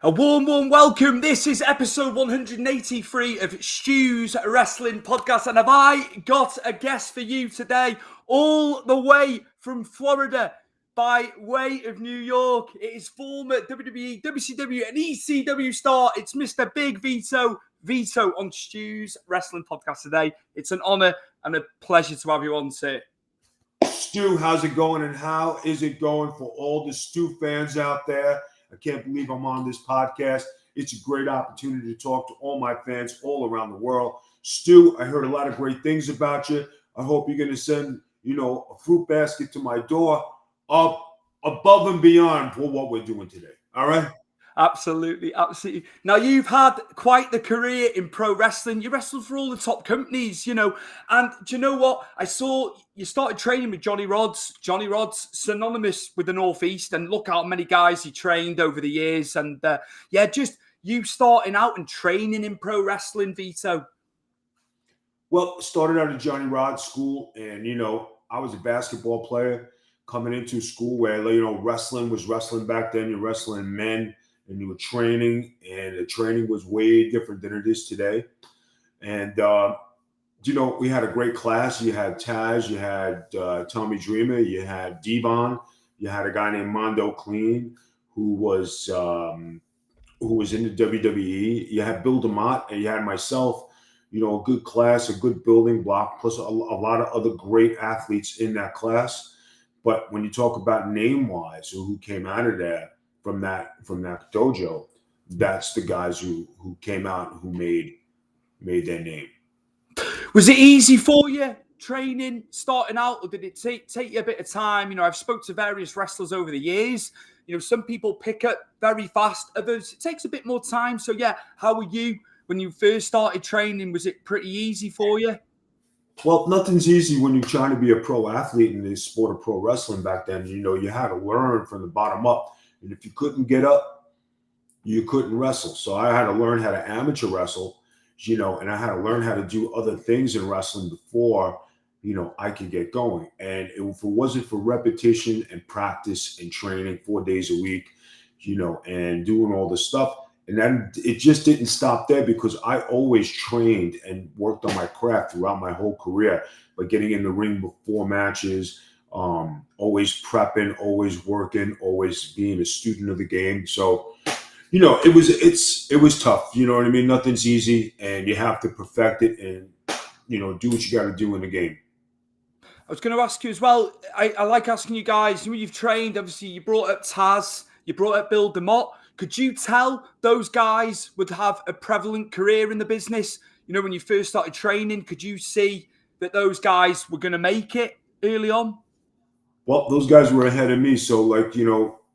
A warm welcome. This is episode 183 of Stu's Wrestling Podcast. And have I got a guest for you today, all the way from Florida, by way of New York. It is former WWE, WCW, and ECW star. It's Mr. Big Vito. Vito on Stu's Wrestling Podcast today. It's an honor and a pleasure to have you on, sir. Stu, how's it going, and how is it going for all the Stu fans out there? I can't believe I'm on this podcast. It's a great opportunity to talk to all my fans all around the world. Stu, I heard a lot of great things about you. I hope you're going to send, a fruit basket to my door up above and beyond for what we're doing today. All right? Absolutely. Now, you've had quite the career in pro wrestling. You wrestled for all the top companies, and do you know what? I saw you started training with Johnny Rodz. Johnny Rodz, synonymous with the Northeast, and look how many guys he trained over the years. And just you starting out and training in pro wrestling, Vito. Well, started out at Johnny Rodz school, and, I was a basketball player coming into school where, wrestling was wrestling back then. You're wrestling men. And you were training, and the training was way different than it is today. And, we had a great class. You had Taz, you had Tommy Dreamer, you had Devon, you had a guy named Mondo Clean who was in the WWE. You had Bill DeMott, and you had myself, a good class, a good building block, plus a lot of other great athletes in that class. But when you talk about name-wise, or who came out of there, from that dojo, that's the guys who came out and who made their name. Was it easy for you training, starting out, or did it take you a bit of time? I've spoke to various wrestlers over the years. Some people pick up very fast, others it takes a bit more time. So how were you when you first started training? Was it pretty easy for you? Well, nothing's easy when you're trying to be a pro athlete in the sport of pro wrestling back then. You had to learn from the bottom up. And if you couldn't get up, you couldn't wrestle. So I had to learn how to amateur wrestle, and I had to learn how to do other things in wrestling before, I could get going. And if it wasn't for repetition and practice and training 4 days a week, and doing all this stuff, and then it just didn't stop there, because I always trained and worked on my craft throughout my whole career by getting in the ring before matches, always prepping, always working, always being a student of the game. So, it was tough. You know what I mean? Nothing's easy, and you have to perfect it and, do what you got to do in the game. I was going to ask you as well. I like asking you guys, you've trained, obviously you brought up Taz, you brought up Bill DeMott. Could you tell those guys would have a prevalent career in the business? When you first started training, could you see that those guys were going to make it early on? Well, those guys were ahead of me. So,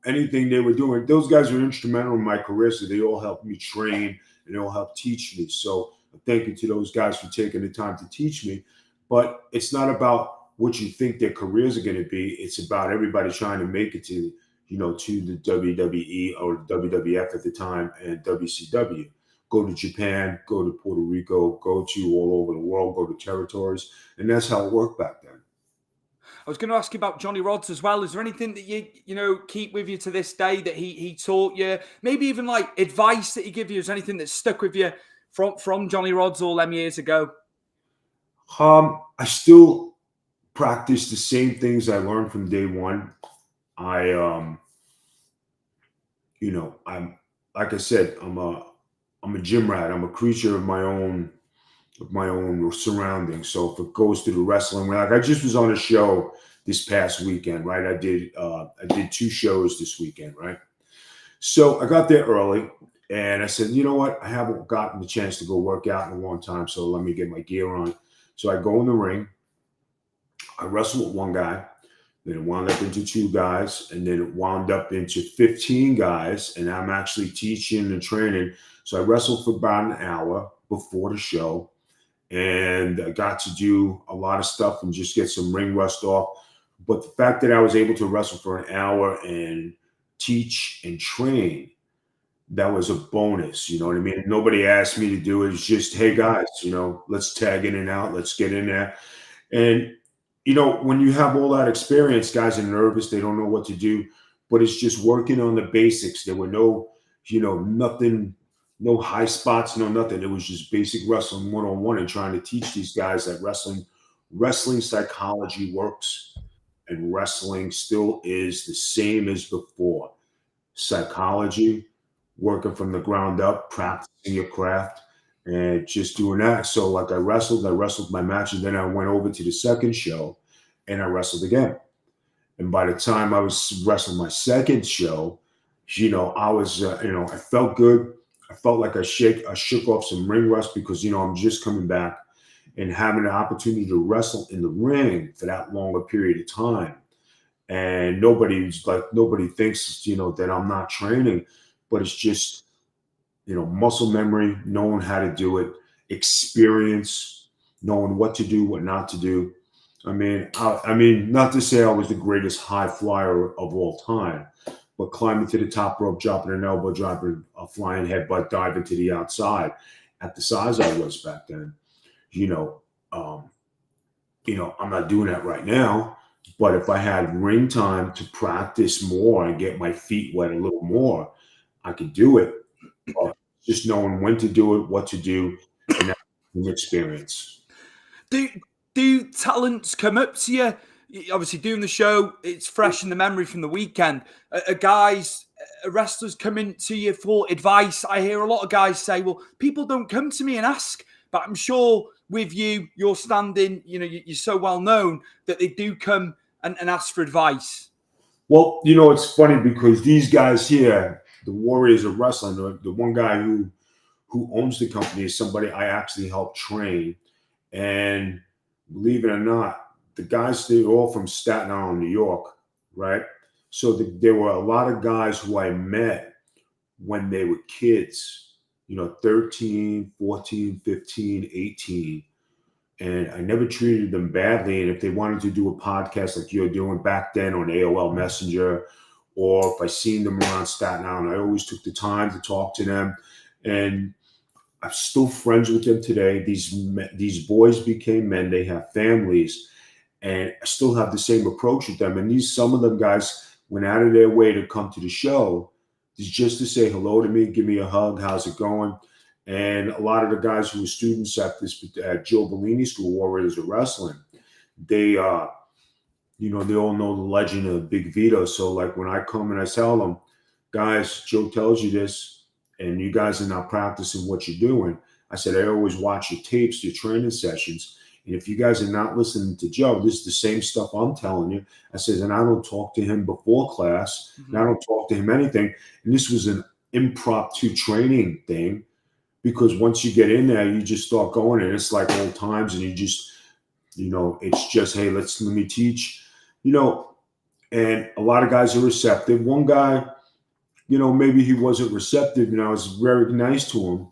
anything they were doing, those guys were instrumental in my career. So they all helped me train, and they all helped teach me. So thank you to those guys for taking the time to teach me. But it's not about what you think their careers are going to be. It's about everybody trying to make it to the WWE or WWF at the time, and WCW. Go to Japan, go to Puerto Rico, go to all over the world, go to territories. And that's how it worked back then. I was going to ask you about Johnny Rodz as well. Is there anything that you keep with you to this day that he taught you? Maybe even like advice that he gave you? Is anything that stuck with you from Johnny Rodz all them years ago? I still practice the same things I learned from day one. I'm like I said, I'm a gym rat. I'm a creature of my own surroundings. So if it goes to the wrestling, I just was on a show this past weekend, right? I did 2 shows this weekend, right? So I got there early, and I said, you know what? I haven't gotten the chance to go work out in a long time, so let me get my gear on. So I go in the ring. I wrestle with one guy. Then it wound up into 2 guys, and then it wound up into 15 guys, and I'm actually teaching and training. So I wrestled for about an hour before the show, and I got to do a lot of stuff and just get some ring rust off. But the fact that I was able to wrestle for an hour and teach and train, that was a bonus. You know what I mean? Nobody asked me to do it. It's just, hey, guys, let's tag in and out. Let's get in there. And when you have all that experience, guys are nervous. They don't know what to do, but it's just working on the basics. There were no Nothing, no high spots, no nothing. It was just basic wrestling 101 and trying to teach these guys that wrestling psychology works and wrestling still is the same as before. Psychology, working from the ground up, practicing your craft, and just doing that. So, like, I wrestled my match, and then I went over to the second show and I wrestled again. And by the time I was wrestling my second show, I was, I felt good. I felt like I shook off some ring rust because, I'm just coming back and having the opportunity to wrestle in the ring for that longer period of time. And nobody thinks, that I'm not training, but it's just, muscle memory, knowing how to do it, experience, knowing what to do, what not to do. I mean, not to say I was the greatest high flyer of all time, but climbing to the top rope, dropping an elbow, dropping a flying headbutt, diving to the outside at the size I was back then, I'm not doing that right now. But if I had ring time to practice more and get my feet wet a little more, I could do it. But just knowing when to do it, what to do, and that's an experience. Do talents come up to you? Obviously, doing the show, it's fresh in the memory from the weekend. Wrestlers coming to you for advice. I hear a lot of guys say, well, people don't come to me and ask, but I'm sure with you, you're standing, you're so well known that they do come and ask for advice. Well, it's funny because these guys here, the Warriors of Wrestling, the one guy who owns the company is somebody I actually helped train. And believe it or not, the guys, they're all from Staten Island, New York, right? So there were a lot of guys who I met when they were kids, 13, 14, 15, 18. And I never treated them badly. And if they wanted to do a podcast like you're doing back then on AOL Messenger, or if I seen them around Staten Island, I always took the time to talk to them. And I'm still friends with them today. These boys became men. They have families. And I still have the same approach with them. And some of them guys went out of their way to come to the show just to say hello to me, give me a hug, how's it going? And a lot of the guys who were students at Joe Bellini School, Warriors of Wrestling, they all know the legend of Big Vito. So like when I come and I tell them, guys, Joe tells you this, and you guys are not practicing what you're doing. I said, I always watch your tapes, your training sessions. And if you guys are not listening to Joe, this is the same stuff I'm telling you. I said, and I don't talk to him before class, and I don't talk to him anything. And this was an impromptu training thing, because once you get in there, you just start going, and it's like old times, and you just, it's just, hey, let me teach, and a lot of guys are receptive. One guy, maybe he wasn't receptive, and I was very nice to him.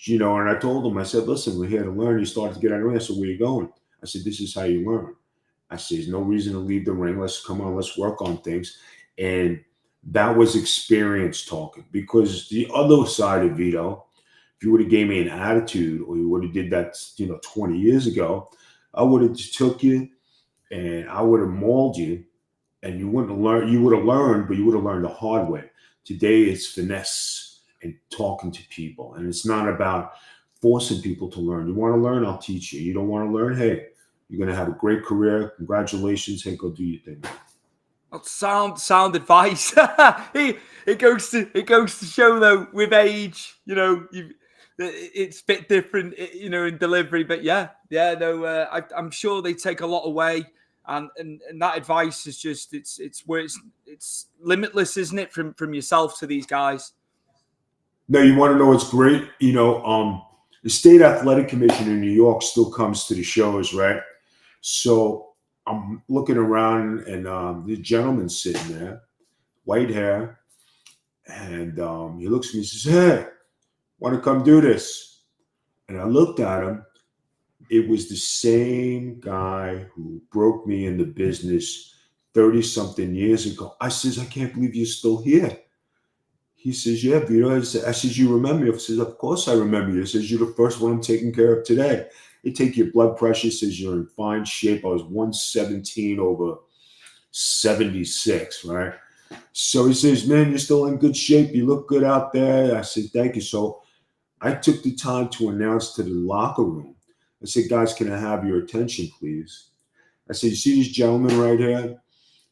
And I told him, I said, listen, we're here to learn. He started to get out of the ring. I said, where are you going? I said, this is how you learn. I said, there's no reason to leave the ring. Let's work on things. And that was experience talking, because the other side of Vito, if you would have gave me an attitude, or you would have did that, 20 years ago, I would have just took you and I would have mauled you, and you wouldn't learn. You would have learned, but you would have learned the hard way. Today, it's finesse and talking to people. And it's not about forcing people to learn. You want to learn, I'll teach you. You don't want to learn, hey, you're going to have a great career. Congratulations. Hey, go do your thing. That's sound advice. It goes to show, though, with age, it's a bit different, in delivery. But I'm sure they take a lot away. And that advice is just, it's limitless, isn't it, from yourself to these guys? No, you want to know what's great? The State Athletic Commission in New York still comes to the shows, right? So I'm looking around, and this gentleman's sitting there, white hair, and he looks at me and says, hey, want to come do this? And I looked at him. It was the same guy who broke me in the business 30-something years ago. I says, I can't believe you're still here. He says, yeah, Vito. I says, you remember me? I says, of course I remember you. He says, you're the first one I'm taking care of today. They take your blood pressure. Says you're in fine shape. I was 117 over 76, right? So he says, man, you're still in good shape. You look good out there. I said, thank you. So I took the time to announce to the locker room. I said, guys, can I have your attention, please? I said, you see this gentleman right here?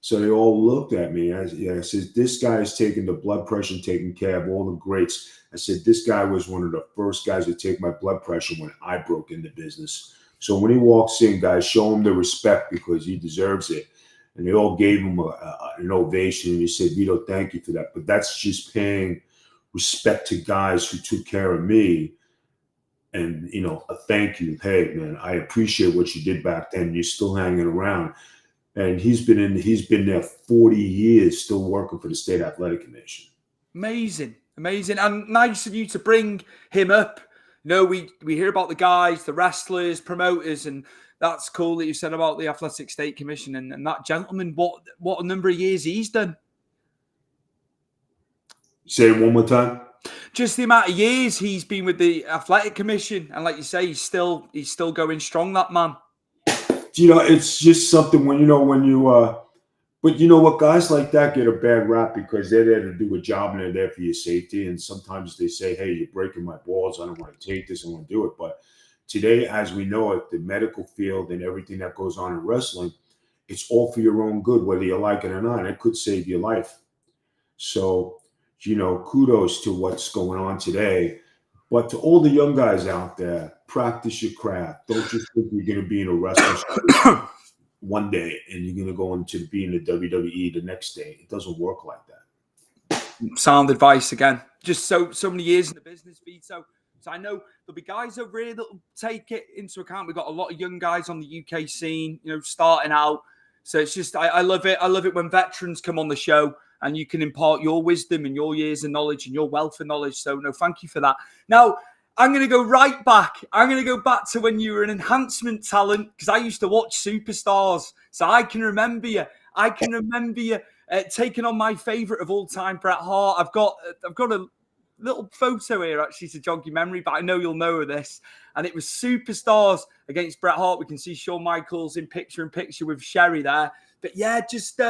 So they all looked at me. I said, this guy is taking the blood pressure and taking care of all the greats. I said, this guy was one of the first guys to take my blood pressure when I broke into business. So when he walks in, guys, show him the respect because he deserves it. And they all gave him an ovation. And he said, Vito, thank you for that. But that's just paying respect to guys who took care of me. And, a thank you. Hey, man, I appreciate what you did back then. You're still hanging around. And he's been there 40 years, still working for the State Athletic Commission. Amazing. And nice of you to bring him up. We hear about the guys, the wrestlers, promoters, and that's cool that you said about the Athletic State Commission and that gentleman, what a number of years he's done. Say it one more time. Just the amount of years he's been with the Athletic Commission. And like you say, he's still going strong, that man. It's just something but you know what, guys like that get a bad rap because they're there to do a job and they're there for your safety. And sometimes they say, hey, you're breaking my balls. I don't want to take this. I want to do it. But today, as we know it, the medical field and everything that goes on in wrestling, it's all for your own good, whether you like it or not. It could save your life. So, kudos to what's going on today. But to all the young guys out there, practice your craft. Don't just think you're going to be in a wrestling school one day and you're going to go into being the WWE the next day. It doesn't work like that. Sound advice again. Just so many years in the business, Vito. So I know there'll be guys over here that'll take it into account. We've got a lot of young guys on the UK scene, starting out. So it's just, I love it. I love it when veterans come on the show and you can impart your wisdom and your years of knowledge and your wealth of knowledge. So no, thank you for that. Now, I'm going to go right back. I'm going to go back to when you were an enhancement talent because I used to watch Superstars. So I can remember you. Taking on my favourite of all time, Bret Hart. I've got a little photo here actually to jog your memory, but I know you'll know of this. And it was Superstars against Bret Hart. We can see Shawn Michaels in picture with Sherry there. But yeah, just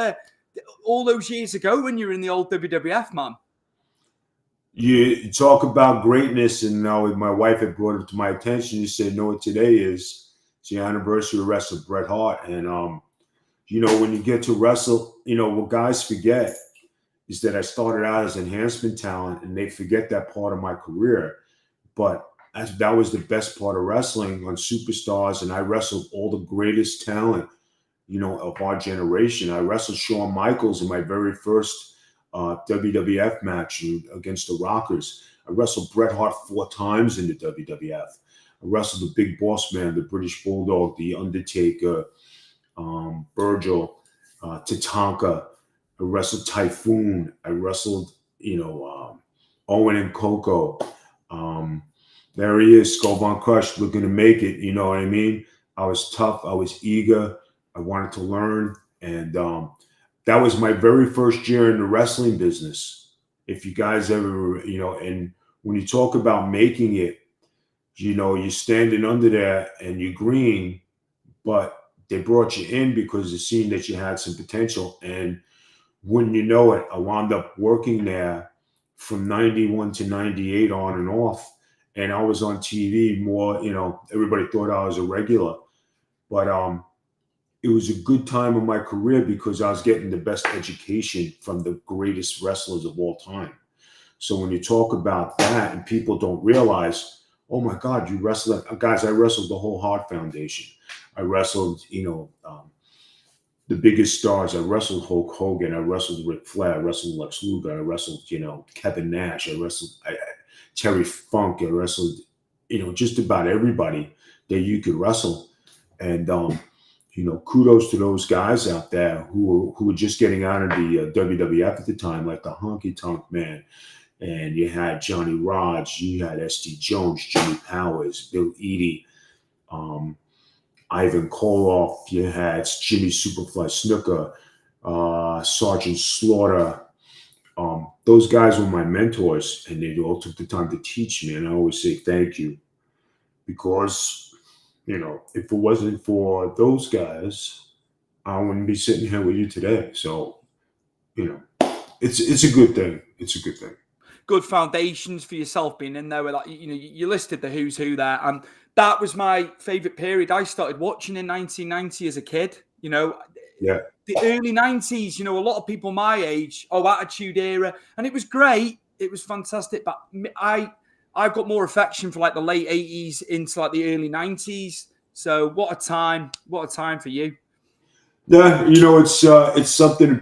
all those years ago when you were in the old WWF, man. You talk about greatness, and now my wife had brought it to my attention. You said, what today is? It's the anniversary of wrestling Bret Hart. And, when you get to wrestle, what guys forget is that I started out as enhancement talent, and they forget that part of my career. But that was the best part of wrestling on Superstars, and I wrestled all the greatest talent, of our generation. I wrestled Shawn Michaels in my very first WWF match against the Rockers. I wrestled Bret Hart 4 times in the WWF. I wrestled the Big Boss Man, the British Bulldog, the Undertaker, Virgil, Tatanka. I wrestled Typhoon. I wrestled, Owen and Coco. There he is, Skull Von Crush, looking to make it. You know what I mean? I was tough. I was eager. I wanted to learn. And that was my very first year in the wrestling business. If you guys ever, and when you talk about making it, you're standing under there and you're green, but they brought you in because they seen that you had some potential. And wouldn't you know it, I wound up working there from 91 to 98 on and off. And I was on TV more, everybody thought I was a regular. But it was a good time in my career because I was getting the best education from the greatest wrestlers of all time. So when you talk about that and people don't realize, oh my God, you wrestled, guys, I wrestled the whole Hart Foundation. I wrestled, the biggest stars. I wrestled Hulk Hogan. I wrestled Ric Flair. I wrestled Lex Luger. I wrestled, Kevin Nash. I wrestled Terry Funk. I wrestled, just about everybody that you could wrestle. And, kudos to those guys out there who were just getting out of the WWF at the time, like the Honky Tonk Man. And you had Johnny Rodz, you had S.D. Jones, Jimmy Powers, Bill Eadie, Ivan Koloff, you had Jimmy Superfly Snuka, Sergeant Slaughter. Those guys were my mentors, and they all took the time to teach me. And I always say thank you because, if it wasn't for those guys, I wouldn't be sitting here with you today. So, it's a good thing. It's a good thing. Good foundations for yourself being in there. With like, you listed the who's who there, and that was my favorite period. I started watching in 1990 as a kid. Yeah. The early 90s. A lot of people my age, Attitude Era, and it was great. It was fantastic, but I've got more affection for like the late 80s into like the early 90s. So what a time for you. Yeah, it's something that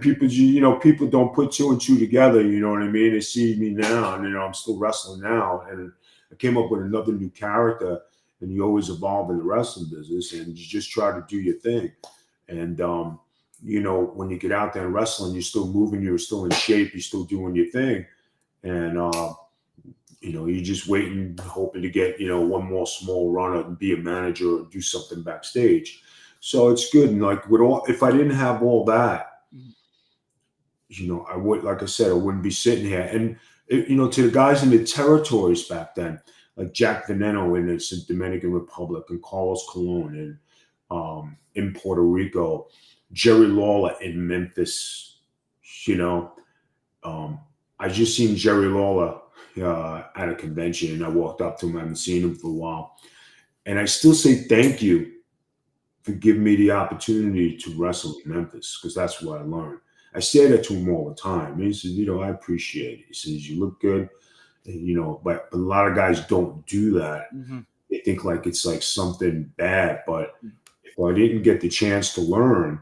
people don't put two and two together. You know what I mean? They see me now, and I'm still wrestling now, and I came up with another new character. And you always evolve in the wrestling business, and you just try to do your thing. And when you get out there and wrestling, you're still moving, you're still in shape, you're still doing your thing, and you're just waiting, hoping to get one more small run and be a manager or do something backstage. So it's good. And like if I didn't have all that, I would, like I said, I wouldn't be sitting here. And to the guys in the territories back then, like Jack Veneno in the Dominican Republic, and Carlos Colon in Puerto Rico, Jerry Lawler in Memphis. I just seen Jerry Lawler at a convention, and I walked up to him. I haven't seen him for a while, and I still say thank you for giving me the opportunity to wrestle in Memphis, because that's what I learned. I say that to him all the time. He says, I appreciate it. He says, you look good. And, but a lot of guys don't do that. Mm-hmm. They think like it's like something bad. But if I didn't get the chance to learn,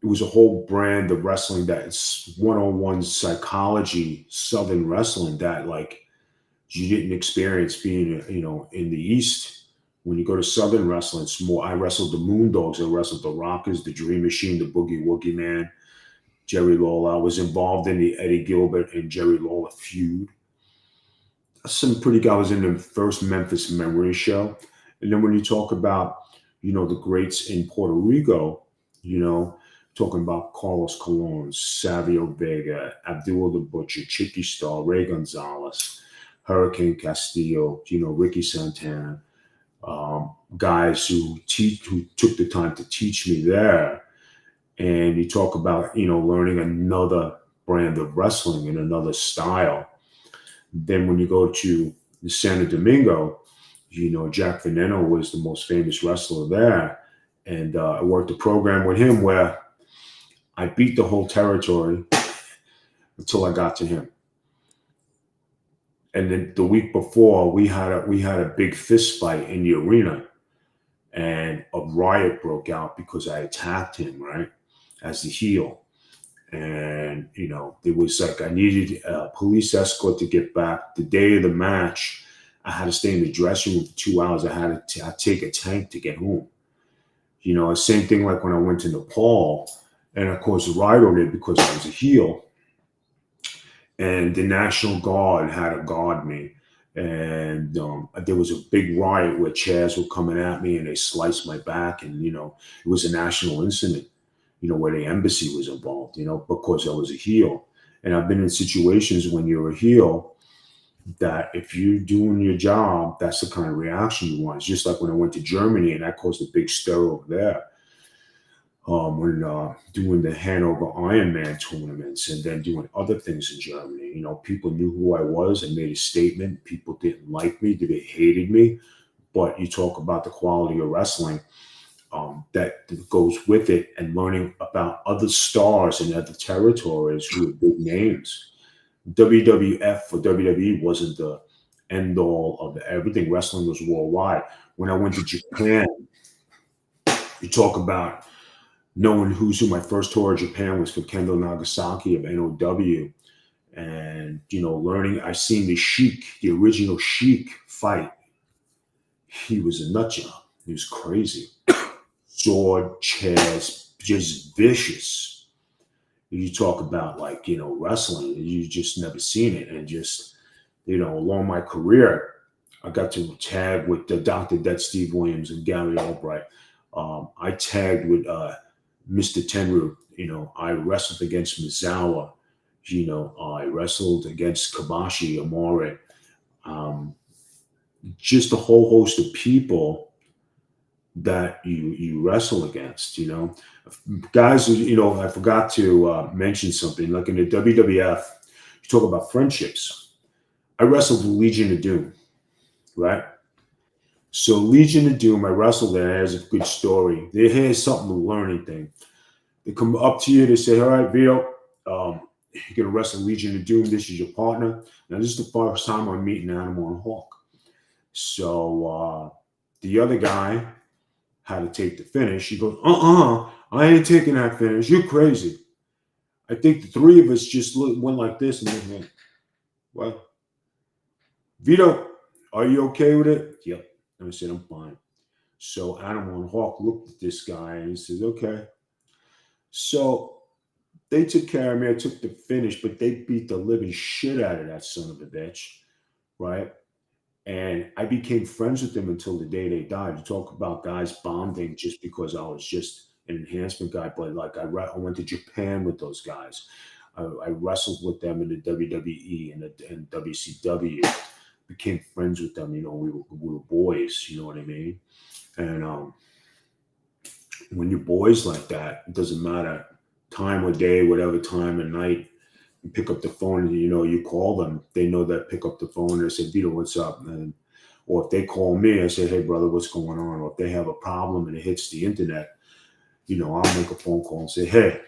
it was a whole brand of wrestling that's one-on-one psychology, Southern wrestling that like you didn't experience being, in the East. When you go to Southern wrestling, it's more. I wrestled the Moondogs. I wrestled the Rockers, the Dream Machine, the Boogie Woogie Man, Jerry Lawler. I was involved in the Eddie Gilbert and Jerry Lawler feud. Some pretty guys. I was in the first Memphis Memory Show. And then when you talk about, the greats in Puerto Rico, talking about Carlos Colon, Savio Vega, Abdul the Butcher, Chicky Star, Ray Gonzalez, Hurricane Castillo, Ricky Santana. Guys who took the time to teach me there. And you talk about, learning another brand of wrestling and another style. Then when you go to the Santo Domingo, Jack Veneno was the most famous wrestler there. And I worked a program with him where I beat the whole territory until I got to him. And then the week before, we had a big fist fight in the arena, and a riot broke out because I attacked him, right, as the heel. And it was like I needed a police escort to get back. The day of the match, I had to stay in the dressing room for 2 hours. I had to take a tank to get home. Same thing like when I went to Nepal, and of course the riot did because I was a heel. And the National Guard had to guard me. And there was a big riot where chairs were coming at me and they sliced my back. And, it was a national incident, where the embassy was involved, because I was a heel. And I've been in situations when you're a heel that if you're doing your job, that's the kind of reaction you want. It's just like when I went to Germany and that caused a big stir over there. When doing the Hanover Ironman tournaments and then doing other things in Germany, people knew who I was and made a statement. People didn't like me, they hated me. But you talk about the quality of wrestling that goes with it, and learning about other stars in other territories who are big names. WWF or WWE wasn't the end all of everything. Wrestling was worldwide. When I went to Japan, you talk about knowing who's who. My first tour of Japan was for Kendo Nagasaki of NOW. And, learning, I seen the Sheik, the original Sheik fight. He was a nut job. He was crazy. Sword, chairs, just vicious. You talk about wrestling, you just never seen it. And just, along my career, I got to tag with Dr. Det Steve Williams and Gary Albright. I tagged with Mr. Tenryu. I wrestled against Mizawa. I wrestled against Kabashi Amore. Just a whole host of people that you wrestle against. Guys. I forgot to mention something. Like in the WWF, you talk about friendships. I wrestled with Legion of Doom, right? So Legion of Doom, I wrestled there. Has a good story. Here's something to learning thing. They come up to you. They say, "All right, Vito, you're gonna wrestle Legion of Doom. This is your partner." Now this is the first time I'm meeting Animal and Hawk. So the other guy had to take the finish. He goes, I ain't taking that finish. You're crazy. I think the three of us just went like this and went, well, Vito, are you okay with it? Yep. And I said, I'm fine. So Animal and Hawk looked at this guy and he says, okay. So they took care of me. I took the finish, but they beat the living shit out of that son of a bitch, right? And I became friends with them until the day they died. You talk about guys bonding just because I was just an enhancement guy, but like I went to Japan with those guys. I wrestled with them in the WWE and WCW. Became friends with them. We were boys. You know what I mean? And when you're boys like that, it doesn't matter time of day, whatever time of night. You pick up the phone and you call them. They know that. Pick up the phone and they say, Vito, what's up? Or if they call me, I say, hey brother, what's going on? Or if they have a problem and it hits the internet, I'll make a phone call and say, hey,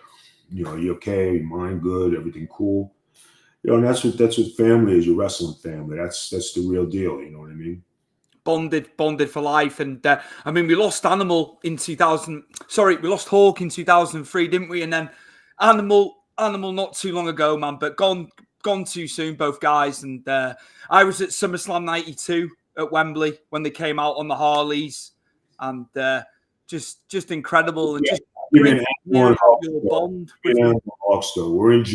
you okay? Your mind good? Everything cool? And that's what family is. Your wrestling family. That's the real deal. You know what I mean? Bonded for life. And we lost Animal in 2000. Sorry, we lost Hawk in 2003, didn't we? And then Animal not too long ago, man. But gone too soon, both guys. And I was at SummerSlam '92 at Wembley when they came out on the Harleys, and just incredible. And just your bond. We're in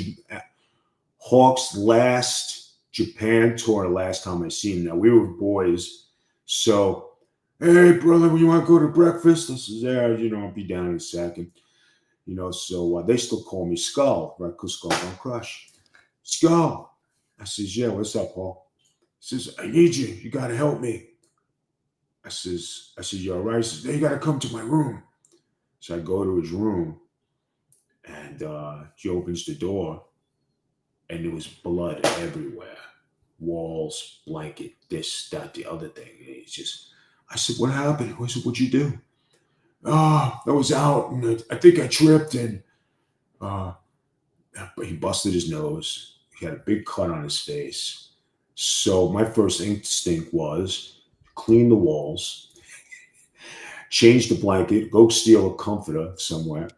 Hawk's last Japan tour. Last time I seen him. Now we were boys. So, hey, brother, you want to go to breakfast? This is there. I'll be down in a second. So they still call me Skull, right? Because Skull on Crush. Skull. I says, yeah, what's up, Paul? He says, I need you. You got to help me. I says, you all right? He says, hey, you got to come to my room. So I go to his room, and he opens the door, and there was blood everywhere. Walls, blanket, this, that, the other thing. And I said, what happened? I said, what'd you do? I was out and I think I tripped and he busted his nose. He had a big cut on his face. So my first instinct was clean the walls, change the blanket, go steal a comforter somewhere,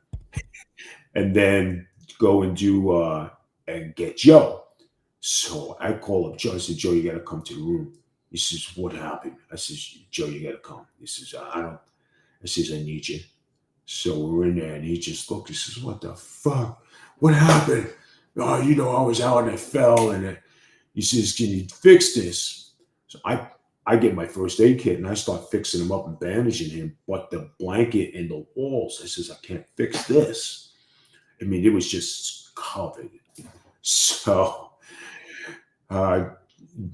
and then go and do and get Joe. So I call up Joe. I said, Joe, you got to come to the room. He says, what happened? I says, Joe, you got to come. He says, I says, I need you. So we're in there and he just looked. He says, what the fuck? What happened? Oh, I was out and I fell. And he says, can you fix this? So I get my first aid kit and I start fixing him up and bandaging him. But the blanket and the walls, I says, I can't fix this. It was just covered. So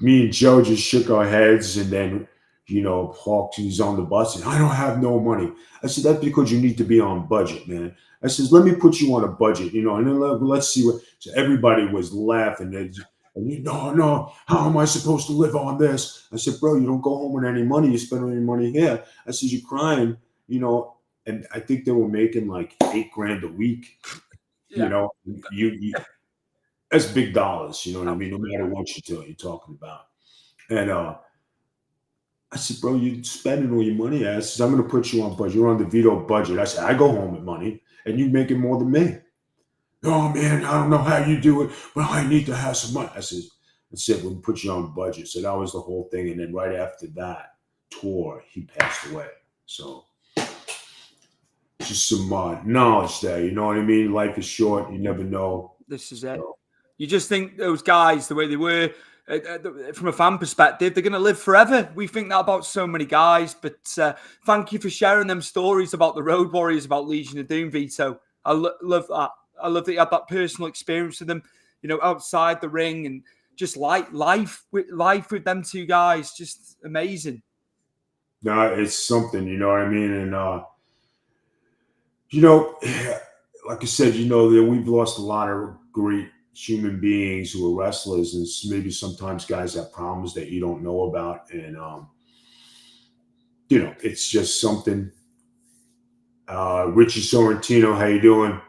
me and Joe just shook our heads, and then, Hawk, he's on the bus, and I don't have no money. I said, that's because you need to be on budget, man. I says, let me put you on a budget, and then let's see what. So everybody was laughing. No, how am I supposed to live on this? I said, bro, you don't go home with any money. You spend all your money here. I said, you're crying, and I think they were making like $8,000 a week. Yeah. You that's big dollars, you know what I mean? No matter what you're talking about. And I said, bro, you're spending all your money. I said, I'm going to put you on budget. You're on the Vito budget. I said, I go home with money, and you making more than me. Oh, man, I don't know how you do it, but I need to have some money. I said, we'll put you on budget. So that was the whole thing. And then right after that tour, he passed away. So just some knowledge there. You know what I mean? Life is short. You never know. This is it. You just think those guys, the way they were, from a fan perspective, they're going to live forever. We think that about so many guys. But thank you for sharing them stories about the Road Warriors, about Legion of Doom, Vito. I love that. I love that you had that personal experience with them, outside the ring, and just life with them two guys. Just amazing. No, it's something, you know what I mean? And, you know, like I said, you know, that we've lost a lot of great human beings who are wrestlers, and maybe sometimes guys have problems that you don't know about. And, you know, it's just something. Richie Sorrentino, how you doing?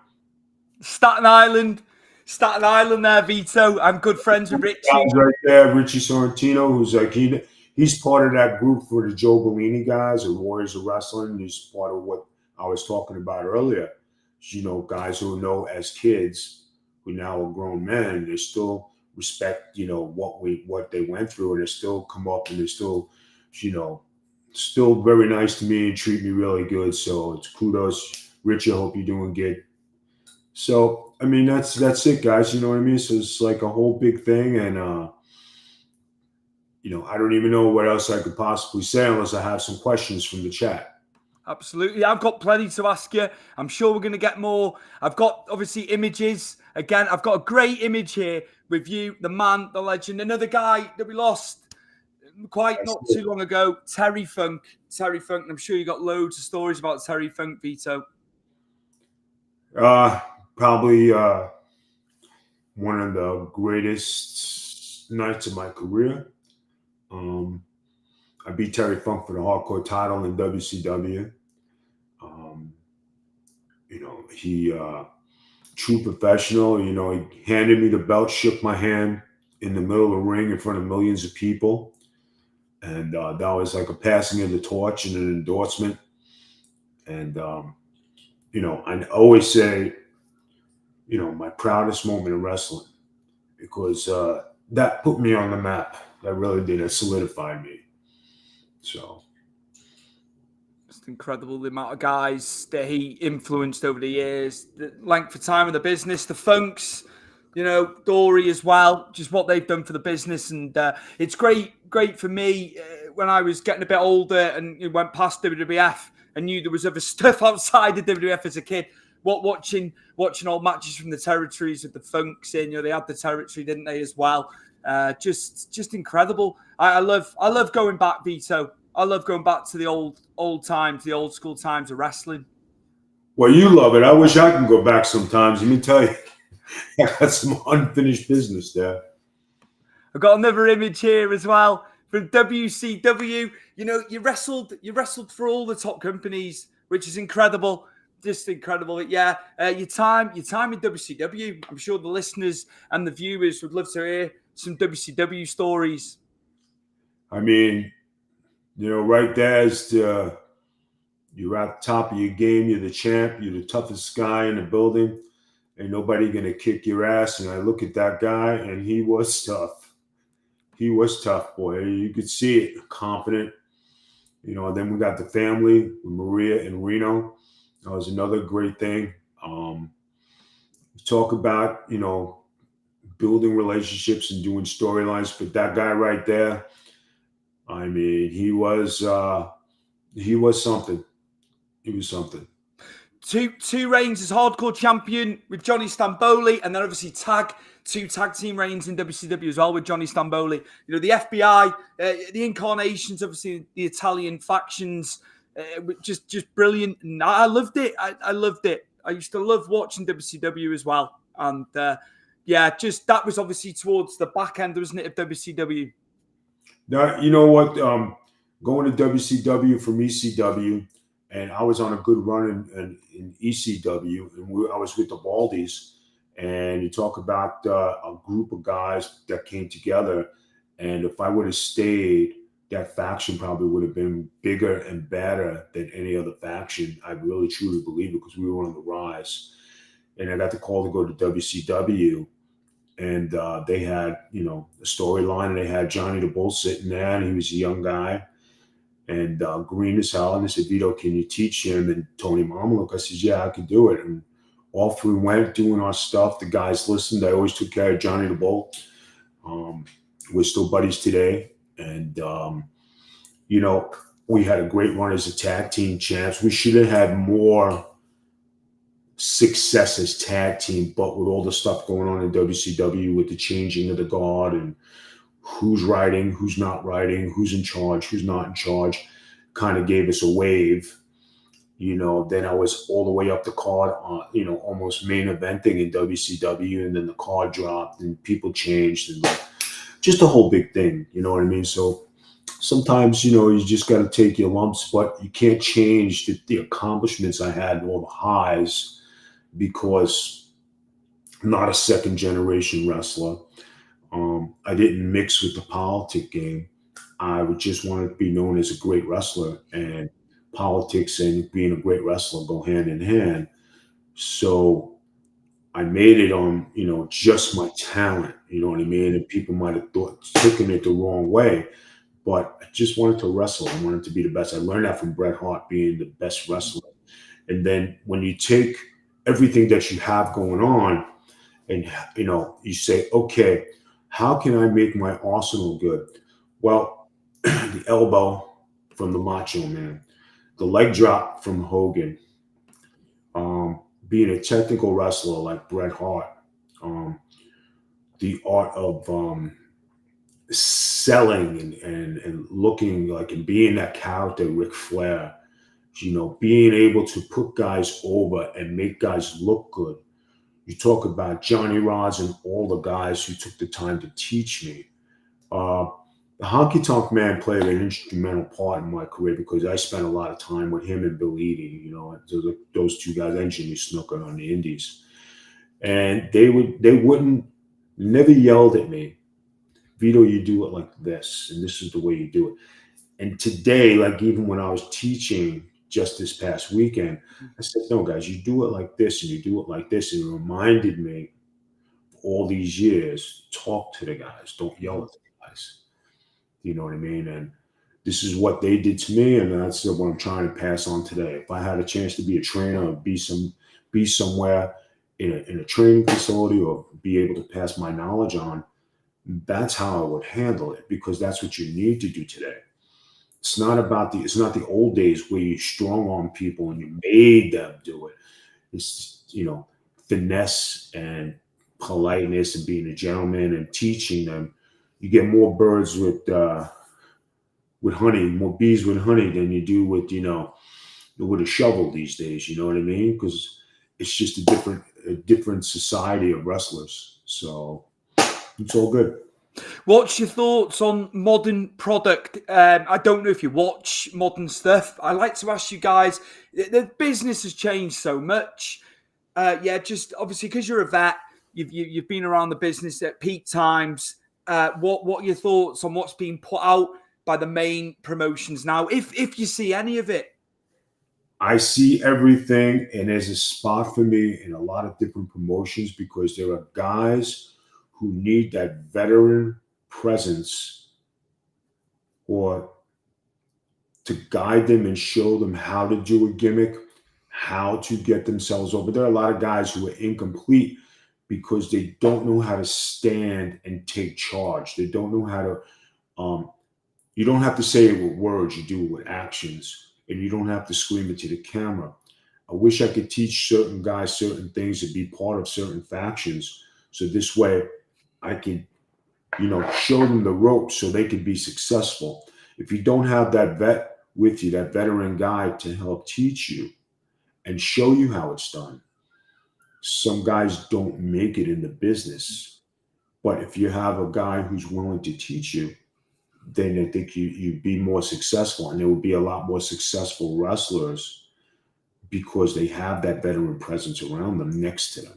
Staten Island. Staten Island there, Vito. I'm good friends with Richie. Guys right there, Richie Sorrentino, who's like he's part of that group for the Joe Bellini guys, or Warriors of Wrestling. He's part of what I was talking about earlier. You know, guys who know as kids, who now are grown men, they still respect, you know, what they went through, and they still come up and they still, you know, still very nice to me and treat me really good. So it's kudos, Richie. I hope you're doing good. So I mean, that's it, guys. You know what I mean? So it's like a whole big thing, and you know, I don't even know what else I could possibly say unless I have some questions from the chat. Absolutely. I've got plenty to ask you. I'm sure we're going to get more. I've got, obviously, images. Again, I've got a great image here with you, the man, the legend, another guy that we lost quite not too long ago, Terry Funk. Terry Funk. And I'm sure you got loads of stories about Terry Funk, Vito. Probably one of the greatest nights of my career. I beat Terry Funk for the hardcore title in WCW. You know, he true professional. You know, he handed me the belt, shook my hand in the middle of the ring in front of millions of people, and that was like a passing of the torch and an endorsement. And you know, I always say, you know, my proudest moment in wrestling, because that put me on the map. That really did. It solidified me. So It's incredible the amount of guys that he influenced over the years, the length of time in the business, the Funks, you know, Dory as well, just what they've done for the business. And it's great for me when I was getting a bit older and went past WWF and knew there was other stuff outside the WWF as a kid. Watching old matches from the territories with the Funks in, you know, they had the territory, didn't they, as well? Just incredible. I love going back, Vito. I love going back to the old times, the old school times of wrestling. well, you love it. I wish I could go back sometimes. Let me tell you, I got some unfinished business there. I've got another image here as well from WCW. You know, you wrestled for all the top companies, which is incredible. Just incredible. Yeah, your time in WCW. I'm sure the listeners and the viewers would love to hear some WCW stories. I mean, you know, right there is you're at the top of your game. You're the champ. You're the toughest guy in the building. Ain't nobody gonna kick your ass. And I look at that guy, and he was tough. He was tough, boy. You could see it, confident. You know, and then we got the family with Maria and Reno. That was another great thing. Talk about, you know, building relationships and doing storylines. But that guy right there, I mean, he was something. He was something. Two reigns as hardcore champion with Johnny Stamboli, and then obviously two tag team reigns in WCW as well with Johnny Stamboli. You know, the FBI, the incarnations, obviously the Italian factions, just brilliant. And I loved it. I loved it. I used to love watching WCW as well. And yeah, just that was obviously towards the back end, wasn't it, of WCW? Now, you know what? Going to WCW from ECW, and I was on a good run in ECW, and I was with the Baldies. And you talk about a group of guys that came together. And if I would have stayed, that faction probably would have been bigger and better than any other faction. I really truly believe it, because we were on the rise. And I got the call to go to WCW. And they had, you know, a storyline, and they had Johnny the Bull sitting there, and he was a young guy and green as hell. And I said, Vito, can you teach him? And Tony Momolook, I said, yeah, I can do it. And off we went doing our stuff. The guys listened. I always took care of Johnny the Bull. We're still buddies today. And, you know, we had a great run as a tag team champs. We should have had more success as tag team, but with all the stuff going on in WCW, with the changing of the guard and who's writing, who's not writing, who's in charge, who's not in charge, kind of gave us a wave. Then I was all the way up the card, almost main eventing in WCW, and then the card dropped and people changed, and just a whole big thing. You know what I mean? So sometimes, you just got to take your lumps, but you can't change the accomplishments I had and all the highs, because I'm not a second generation wrestler. I didn't mix with the politic game. I would just want to be known as a great wrestler, and politics and being a great wrestler go hand in hand. So I made it on, just my talent, you know what I mean? And people might have taken it the wrong way, but I just wanted to wrestle. I wanted to be the best. I learned that from Bret Hart, being the best wrestler. And then when you take everything that you have going on and, you say, okay, how can I make my arsenal good? Well, the elbow from the Macho Man, the leg drop from Hogan, being a technical wrestler like Bret Hart, the art of selling and looking like and being that character, Ric Flair, being able to put guys over and make guys look good. You talk about Johnny Rods and all the guys who took the time to teach me. The Honky Tonk Man played an instrumental part in my career, because I spent a lot of time with him and Bill Eadie. Those two guys, and Jimmy Snuka on the Indies, and they wouldn't never yelled at me, Vito, you do it like this, and this is the way you do it. And today, like even when I was teaching just this past weekend, I said, no, guys, you do it like this, and you do it like this. And it reminded me, all these years, talk to the guys, don't yell at the guys. You know what I mean? And this is what they did to me, and that's what I'm trying to pass on today. If I had a chance to be a trainer or be somewhere in a training facility, or be able to pass my knowledge on, that's how I would handle it, because that's what you need to do today. It's not the old days where you strong arm people and you made them do it. It's, finesse and politeness and being a gentleman and teaching them. You get more birds with honey, more bees with honey than you do with a shovel these days. You know what I mean? Because it's just a different society of wrestlers. So it's all good. What's your thoughts on modern product? I don't know if you watch modern stuff. I like to ask you guys, the business has changed so much. Just obviously because you're a vet, you've been around the business at peak times. What are your thoughts on what's being put out by the main promotions now, if you see any of it? I see everything, and there's a spot for me in a lot of different promotions, because there are guys who need that veteran presence, or to guide them and show them how to do a gimmick, how to get themselves over. There are a lot of guys who are incomplete because they don't know how to stand and take charge. They don't know how to, you don't have to say it with words, you do it with actions, and you don't have to scream it to the camera. I wish I could teach certain guys certain things and be part of certain factions, so this way I could, show them the ropes so they could be successful. If you don't have that vet with you, that veteran guy to help teach you and show you how it's done, some guys don't make it in the business. But if you have a guy who's willing to teach you, then I think you'd be more successful, and there would be a lot more successful wrestlers because they have that veteran presence around them, next to them.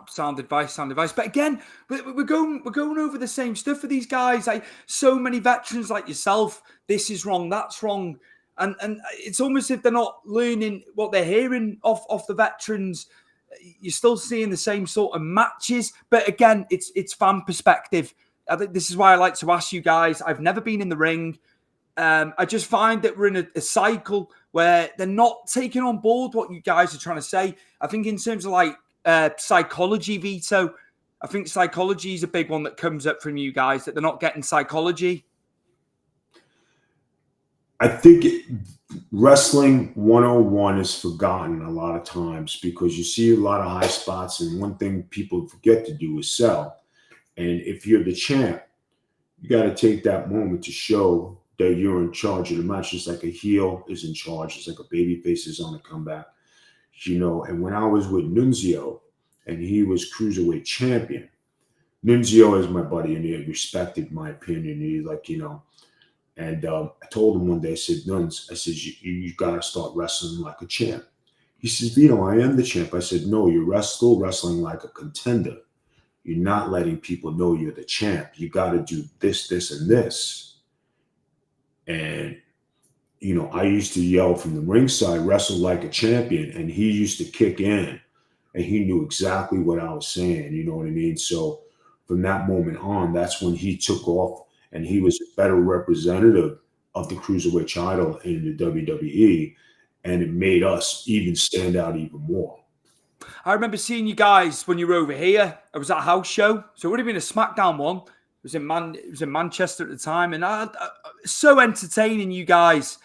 Sound advice. But again, we're going over the same stuff for these guys. Like so many veterans like yourself, this is wrong, that's wrong. And it's almost as if they're not learning what they're hearing off the veterans. You're still seeing the same sort of matches. But again, it's fan perspective. I think this is why I like to ask you guys. I've never been in the ring. I just find that we're in a cycle where they're not taking on board what you guys are trying to say. I think in terms of like psychology, Vito, I think psychology is a big one that comes up from you guys, that they're not getting psychology. I think wrestling 101 is forgotten a lot of times because you see a lot of high spots, and one thing people forget to do is sell. And if you're the champ, you got to take that moment to show that you're in charge of the match. It's like a heel is in charge. It's like a babyface is on the comeback, And when I was with Nunzio and he was cruiserweight champion, Nunzio is my buddy and he respected my opinion. He and I told him one day, I said, Nuns, I said, you got to start wrestling like a champ. He says, Vito, I am the champ. I said, no, you're still wrestling like a contender. You're not letting people know you're the champ. You got to do this, this, and this. And, I used to yell from the ringside, wrestle like a champion. And he used to kick in and he knew exactly what I was saying. You know what I mean? So from that moment on, that's when he took off and he was a better representative of the cruiserweight title in the WWE. And it made us even stand out even more. I remember seeing you guys when you were over here. It was at a house show, so it would have been a SmackDown one. It was in Manchester at the time, and so entertaining, you guys.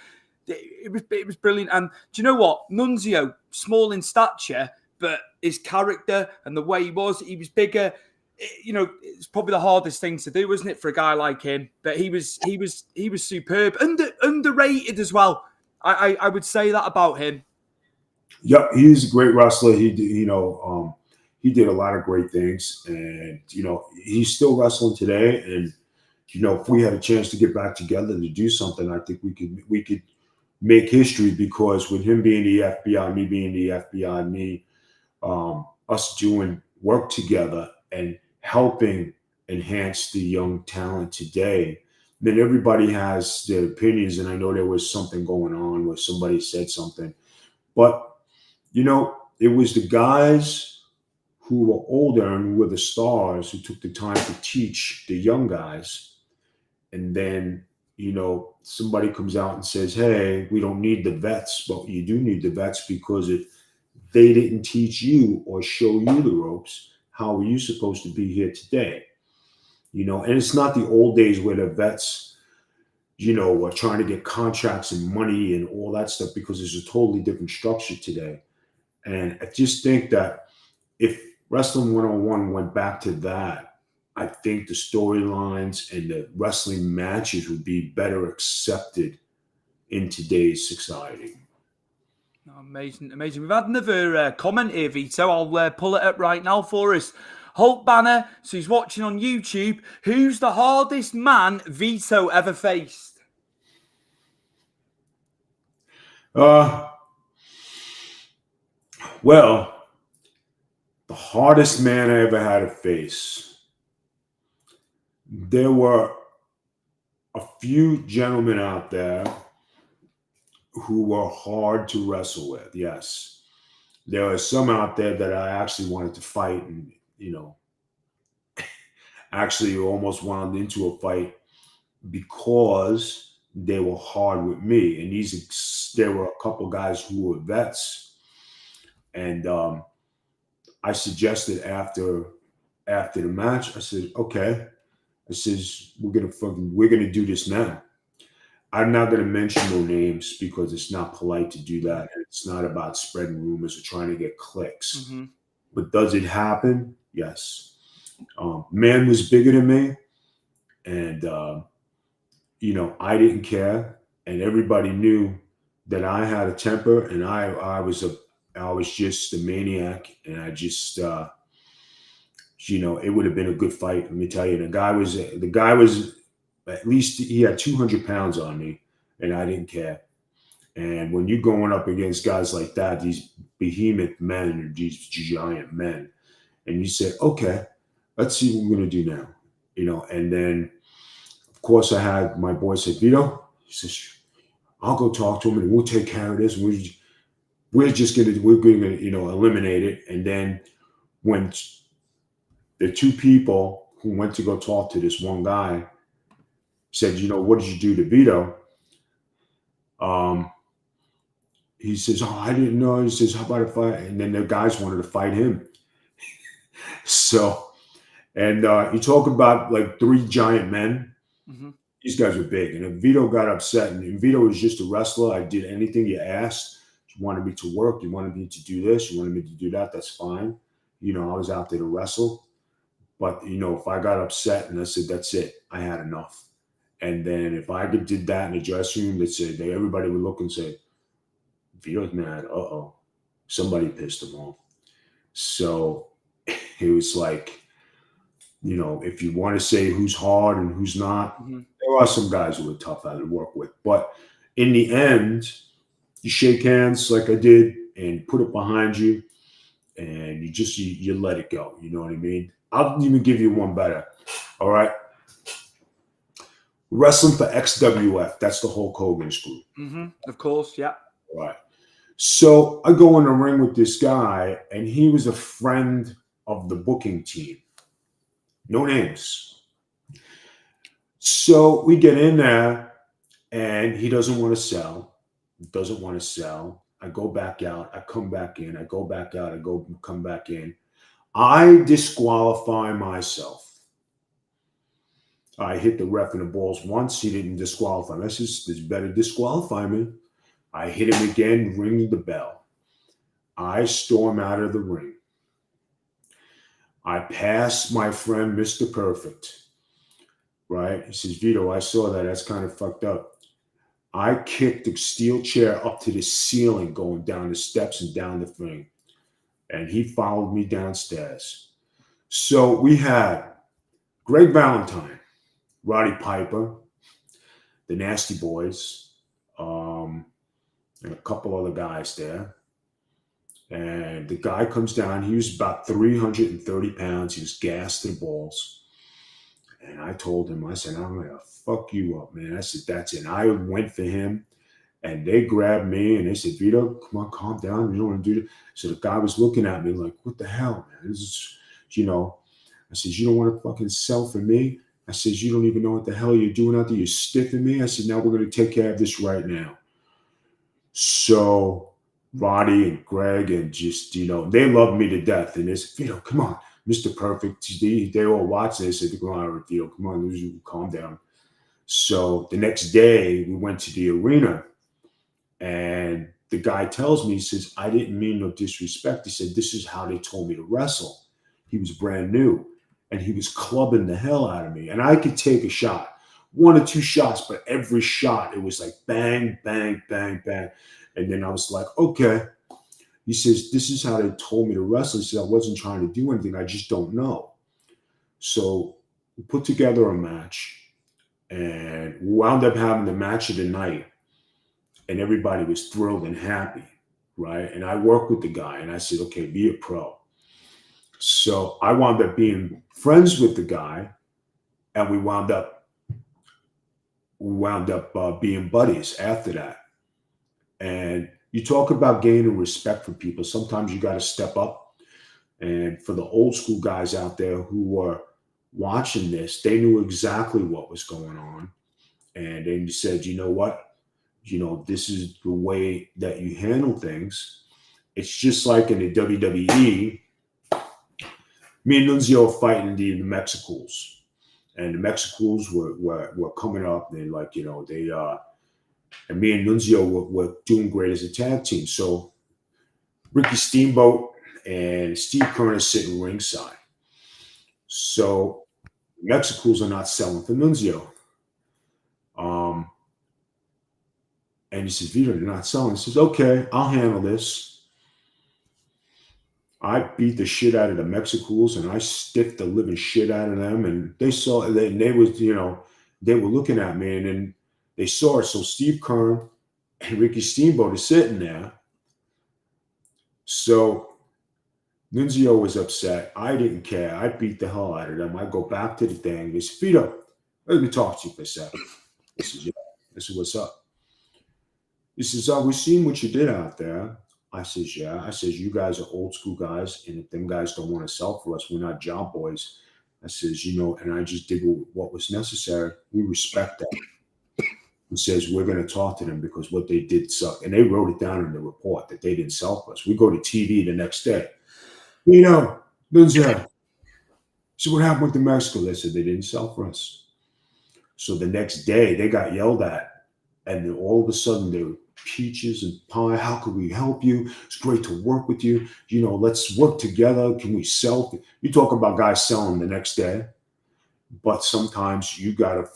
It was brilliant. And do you know what? Nunzio, small in stature, but his character and the way he was bigger. It's probably the hardest thing to do, isn't it, for a guy like him? But he was superb, underrated as well. I would say that about him. Yeah, he's a great wrestler. He did a lot of great things, and he's still wrestling today. And if we had a chance to get back together to do something, I think we could make history, because with him being the FBI, me being the FBI, us doing work together and helping enhance the young talent today. Then everybody has their opinions, and I know there was something going on where somebody said something, but it was the guys who were older and were the stars who took the time to teach the young guys. And then, somebody comes out and says, hey, we don't need the vets, but you do need the vets, because if they didn't teach you or show you the ropes, how are you supposed to be here today? And it's not the old days where the vets, are trying to get contracts and money and all that stuff, because there's a totally different structure today. And I just think that if Wrestling 101 went back to that, I think the storylines and the wrestling matches would be better accepted in today's society. Amazing. We've had another comment here, Vito. I'll pull it up right now for us. Hulk Banner, so he's watching on YouTube. Who's the hardest man Vito ever faced? Well, the hardest man I ever had to face. There were a few gentlemen out there who were hard to wrestle with. Yes. There are some out there that I actually wanted to fight and, actually almost wound into a fight because they were hard with me. And there were a couple guys who were vets. And I suggested after the match, I said, okay. I says, we're gonna do this now. I'm not gonna mention no names because it's not polite to do that. And it's not about spreading rumors or trying to get clicks. Mm-hmm. But does it happen? Yes. Man was bigger than me, and I didn't care, and everybody knew that I had a temper, and I was just a maniac, and I just it would have been a good fight. Let me tell you, the guy was at least he had 200 pounds on me, and I didn't care. And when you're going up against guys like that, these behemoth men and these giant men, and you say, okay, let's see what we're going to do now, and then of course I had my boy say, Vito, he says, I'll go talk to him and we'll take care of this. We're going to eliminate it. And then when the two people who went to go talk to this one guy said, what did you do to Vito? He says, oh, I didn't know. He says, how about a fight? And then the guys wanted to fight him. So, and you talk about like three giant men. Mm-hmm. These guys are big. And if Vito got upset, and Vito was just a wrestler, I did anything you asked. You wanted me to work. You wanted me to do this. You wanted me to do that. That's fine. I was out there to wrestle. But, if I got upset and I said, that's it, I had enough. And then if I did that in the dressing room, everybody would look and say, Vito's mad. Uh-oh. Somebody pissed him off. So it was like, if you want to say who's hard and who's not, there are some guys who are tough out to work with. But in the end, you shake hands like I did and put it behind you, and you let it go. You know what I mean? I'll even give you one better. All right. Wrestling for XWF. That's the Hulk Hogan's group. Of course, yeah. All right. So I go in the ring with this guy, and he was a friend of the booking team. No names. So we get in there, and he doesn't want to sell. I go back out. I come back in. I go back out. Come back in. I disqualify myself. I hit the ref in the balls once. He didn't disqualify me. I said, "This better disqualify me." I hit him again, ringing the bell. I storm out of the ring. I pass my friend, Mr. Perfect. Right? He says, "Vito, I saw that. That's kind of fucked up." I kicked the steel chair up to the ceiling, going down the steps and down the thing. And he followed me downstairs. So we had Greg Valentine, Roddy Piper, the Nasty Boys, and a couple other guys there. And the guy comes down. He was about 330 pounds. He was gassed to the balls. And I told him, I said, "I'm going to fuck you up, man." I said, "That's it." And I went for him. And they grabbed me and they said, "Vito, come on, calm down. You don't want to do this." So the guy was looking at me like, "What the hell, man? This is, I said, "You don't want to fucking sell for me?" I said, "You don't even know what the hell you're doing out there. You're stiffing me." I said, "Now we're going to take care of this right now." So Roddy and Greg and just, they love me to death. And they said, "Vito, come on, Mr. Perfect." They all watched. They said, "Come on, Vito, come on, calm down." So the next day we went to the arena. And the guy tells me, he says, "I didn't mean no disrespect." He said, "This is how they told me to wrestle." He was brand new, and he was clubbing the hell out of me. And I could take a shot, 1 or 2 shots, but every shot, it was like bang, bang, bang, bang. And then I was like, okay. He says, "This is how they told me to wrestle." He said, "I wasn't trying to do anything. I just don't know." So we put together a match, and we wound up having the match of the night. And everybody was thrilled and happy, right? And I worked with the guy, and I said, "Okay, be a pro." So I wound up being friends with the guy, and we wound up being buddies after that. And you talk about gaining respect for people. Sometimes you got to step up. And for the old school guys out there who were watching this, they knew exactly what was going on, and they said, "You know what? This is the way that you handle things." It's just like in the WWE, me and Nunzio fighting the Mexicals. And the Mexicals were coming up. And and me and Nunzio were doing great as a tag team. So Ricky Steamboat and Steve Keirn are sitting ringside. So Mexicals are not selling for Nunzio. And he says, "Vito, they're not selling." He says, "Okay, I'll handle this." I beat the shit out of the Mexicals, and I stiffed the living shit out of them. And they saw it, and they were looking at me, and then they saw it. So Steve Keirn and Ricky Steamboat are sitting there. So Nunzio was upset. I didn't care. I beat the hell out of them. I go back to the thing. He says, "Vito, let me talk to you for a second." I says, "Yeah." This is what's up. He says, "We've seen what you did out there." I says, "Yeah." I says, "You guys are old school guys, and if them guys don't want to sell for us, we're not job boys." I says, and I just did what was necessary. We respect that." He says, "We're going to talk to them because what they did suck." And they wrote it down in the report that they didn't sell for us. We go to TV the next day. Nunzio. So what happened with the Mexico? They said they didn't sell for us. So the next day they got yelled at. And then all of a sudden they were peaches and pie. "How could we help you? It's great to work with you. Let's work together. Can we sell?" You talk about guys selling the next day. but sometimes you gotta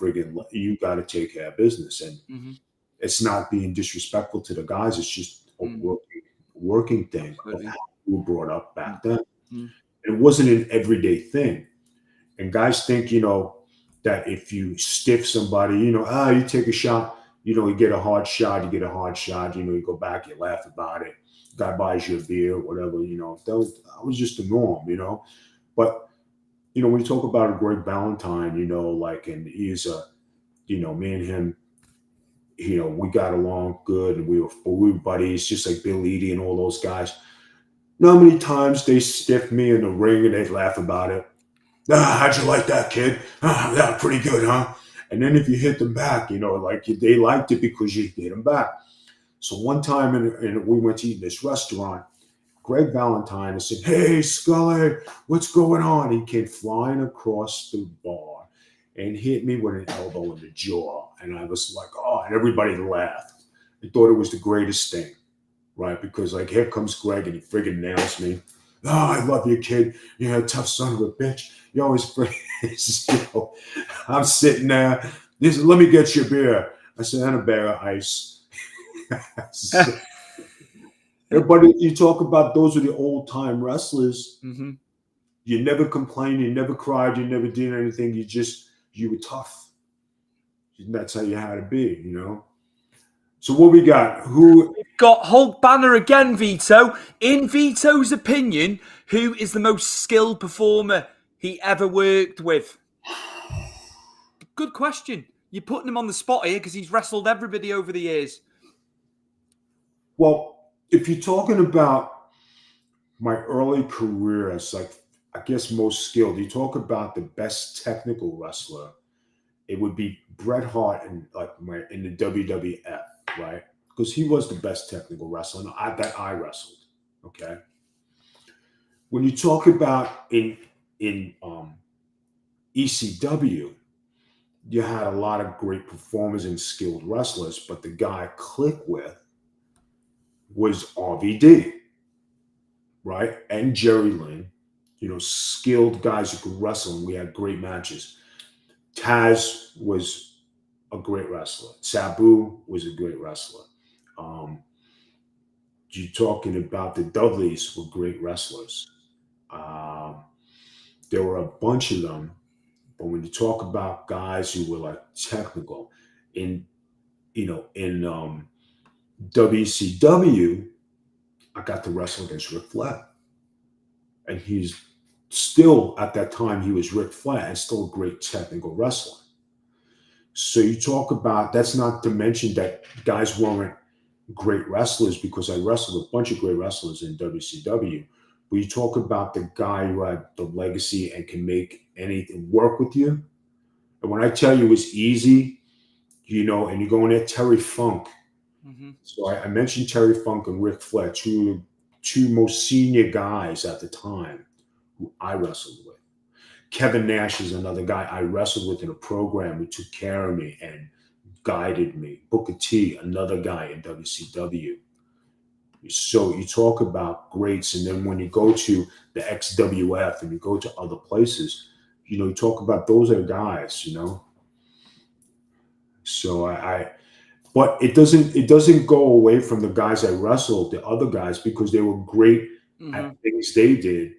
take care of business, and Mm-hmm. it's not being disrespectful to the guys. It's just a Mm. working thing of Absolutely. how we were brought up Mm. back then. Mm. It wasn't an everyday thing. And guys think, that if you stiff somebody, you take a shot, you get a hard shot, you go back, you laugh about it. Guy buys you a beer, whatever, that was just the norm. But, when you talk about a Greg Valentine, and he's me and him, we got along good, and we were buddies, just like Bill Eadie and all those guys. Not many times they stiff me in the ring and they'd laugh about it. How'd you like that, kid? Yeah, pretty good, huh? And then if you hit them back, they liked it because you hit them back. So one time, we went to eat in this restaurant. Greg Valentine said, "Hey, Scully, what's going on?" He came flying across the bar and hit me with an elbow in the jaw. And I was like, oh, and everybody laughed. They thought it was the greatest thing, right? Because, like, here comes Greg and he friggin' nails me. Oh, I love you, kid. You're a tough son of a bitch. You always friggin', I'm sitting there. He said, "Let me get you a beer." I said, "And a bear of ice." But you talk about those are the old time wrestlers. Mm-hmm. You never complained, you never cried, you never did anything. You were tough. And that's how you had to be. So what we got? Who Got Hulk Banner again, Vito. In Vito's opinion, who is the most skilled performer he ever worked with? Good question. You're putting him on the spot here because he's wrestled everybody over the years. Well, if you're talking about my early career as, like, I guess most skilled, you talk about the best technical wrestler, it would be Bret Hart in the WWF, right? Because he was the best technical wrestler that I wrestled. Okay. When you talk about in ECW, you had a lot of great performers and skilled wrestlers, but the guy I clicked with was RVD, right? And Jerry Lynn, skilled guys who could wrestle, and we had great matches. Taz was a great wrestler. Sabu was a great wrestler. Um, you're talking about the Dudleys were great wrestlers. Um, there were a bunch of them, but when you talk about guys who were like technical in WCW, I got to wrestle against Ric Flair, and he's still at that time he was Ric Flair and still a great technical wrestler. So you talk about that's not to mention that guys weren't great wrestlers, because I wrestled a bunch of great wrestlers in WCW. But you talk about the guy who had the legacy and can make anything work with you. And when I tell you it's easy, and you go in there, Terry Funk. Mm-hmm. So I mentioned Terry Funk and Ric Flair, two most senior guys at the time who I wrestled with. Kevin Nash is another guy I wrestled with in a program who took care of me and guided me. Booker T, another guy in WCW. So you talk about greats, and then when you go to the XWF and you go to other places, you talk about those are guys. So but it doesn't go away from the guys I wrestled, the other guys, because they were great Mm-hmm. at things they did.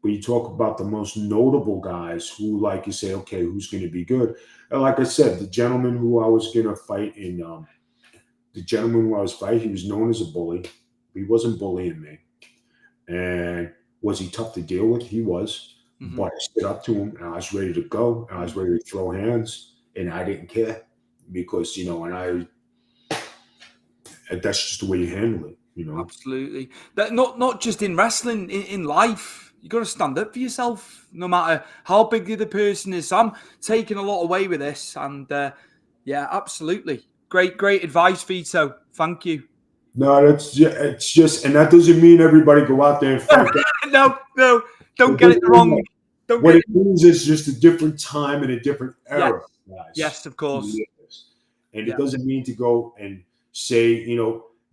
But you talk about the most notable guys who, like, you say, okay, who's going to be good? And like I said, the gentleman who I was going to fight he was known as a bully. He wasn't bullying me. And was he tough to deal with? He was. Mm-hmm. But I stood up to him, and I was ready to go. And I was ready to throw hands, and I didn't care because, that's just the way you handle it. Absolutely. That not just in wrestling, in life. You got to stand up for yourself, no matter how big the other person is. So I'm taking a lot away with this, and yeah, absolutely, great advice, Vito. Thank you. No, it's just, and that doesn't mean everybody go out there and fight. No, don't get it wrong. Don't What get it means is just a different time and a different era, guys. Yes, of course. And it doesn't mean to go and say,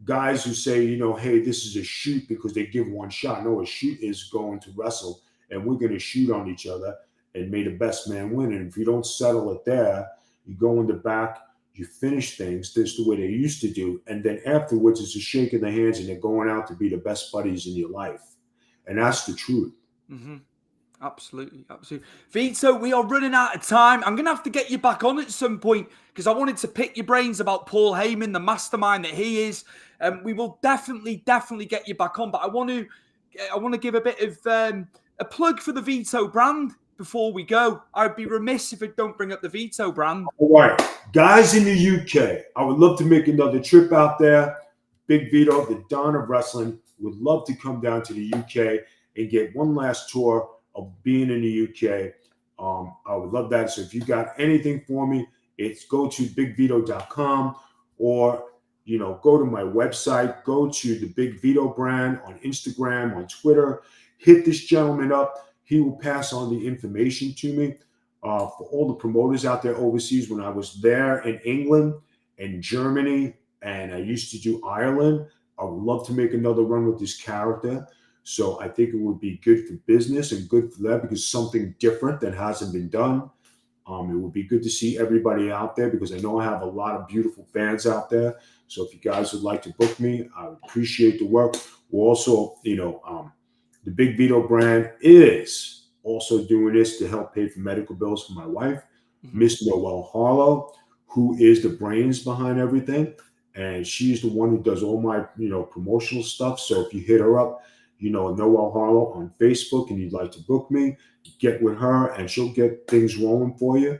guys who say, hey, this is a shoot because they give one shot. No, a shoot is going to wrestle, and we're going to shoot on each other, and may the best man win. And if you don't settle it there, you go in the back, you finish things. This is the way they used to do. And then afterwards, it's a shake of the hands and they're going out to be the best buddies in your life. And that's the truth. Mm-hmm. Absolutely. Vito, we are running out of time. I'm going to have to get you back on at some point because I wanted to pick your brains about Paul Heyman, the mastermind that he is. We will definitely get you back on. But I want to give a bit of a plug for the Vito brand before we go. I'd be remiss if I don't bring up the Vito brand. All right. Guys in the UK, I would love to make another trip out there. Big Vito, the Don of Wrestling, would love to come down to the UK and get one last tour of being in the UK. I would love that. So if you got anything for me, it's go to bigvito.com or, go to my website, go to the Big Vito brand on Instagram, on Twitter, hit this gentleman up. He will pass on the information to me. For all the promoters out there overseas, when I was there in England and Germany, and I used to do Ireland, I would love to make another run with this character. So I think it would be good for business and good for that because something different that hasn't been done. It would be good to see everybody out there because I know I have a lot of beautiful fans out there. So if you guys would like to book me, I would appreciate the work. We're also, the Big Vito brand is also doing this to help pay for medical bills for my wife, Miss Noelle Harlow, who is the brains behind everything. And she's the one who does all my, promotional stuff. So if you hit her up, Noelle Harlow on Facebook and you'd like to book me, get with her and she'll get things rolling for you.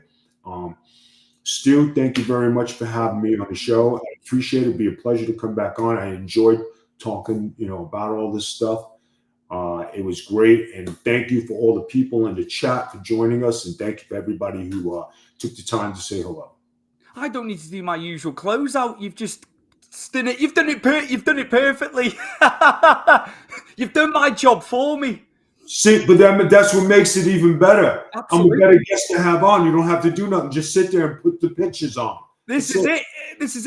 Stu, thank you very much for having me on the show. I appreciate it. It'd be a pleasure to come back on. I enjoyed talking, about all this stuff. It was great. And thank you for all the people in the chat for joining us. And thank you for everybody who took the time to say hello. I don't need to do my usual closeout. You've just done it. You've done it perfectly. You've done my job for me. See, but that's what makes it even better. Absolutely. I'm a better guest to have on. You don't have to do nothing. Just sit there and put the pictures on. This is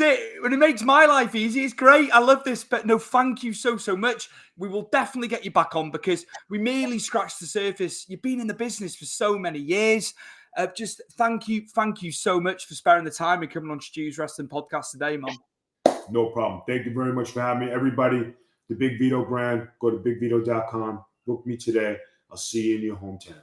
it. When it makes my life easy, it's great. I love this. But no, thank you so much. We will definitely get you back on because we merely scratched the surface. You've been in the business for so many years. Just thank you so much for sparing the time and coming on Stu's Wrestling Podcast today, man. No problem. Thank you very much for having me. Everybody, the Big Vito brand, go to bigvito.com. Book me today. I'll see you in your hometown.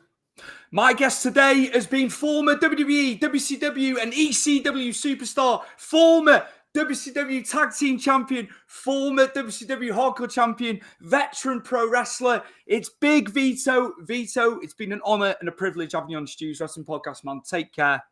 My guest today has been former WWE, WCW, and ECW superstar, former WCW Tag Team Champion, former WCW Hardcore Champion, veteran pro wrestler. It's Big Vito. Vito, it's been an honor and a privilege having you on Stu's Wrestling Podcast, man. Take care.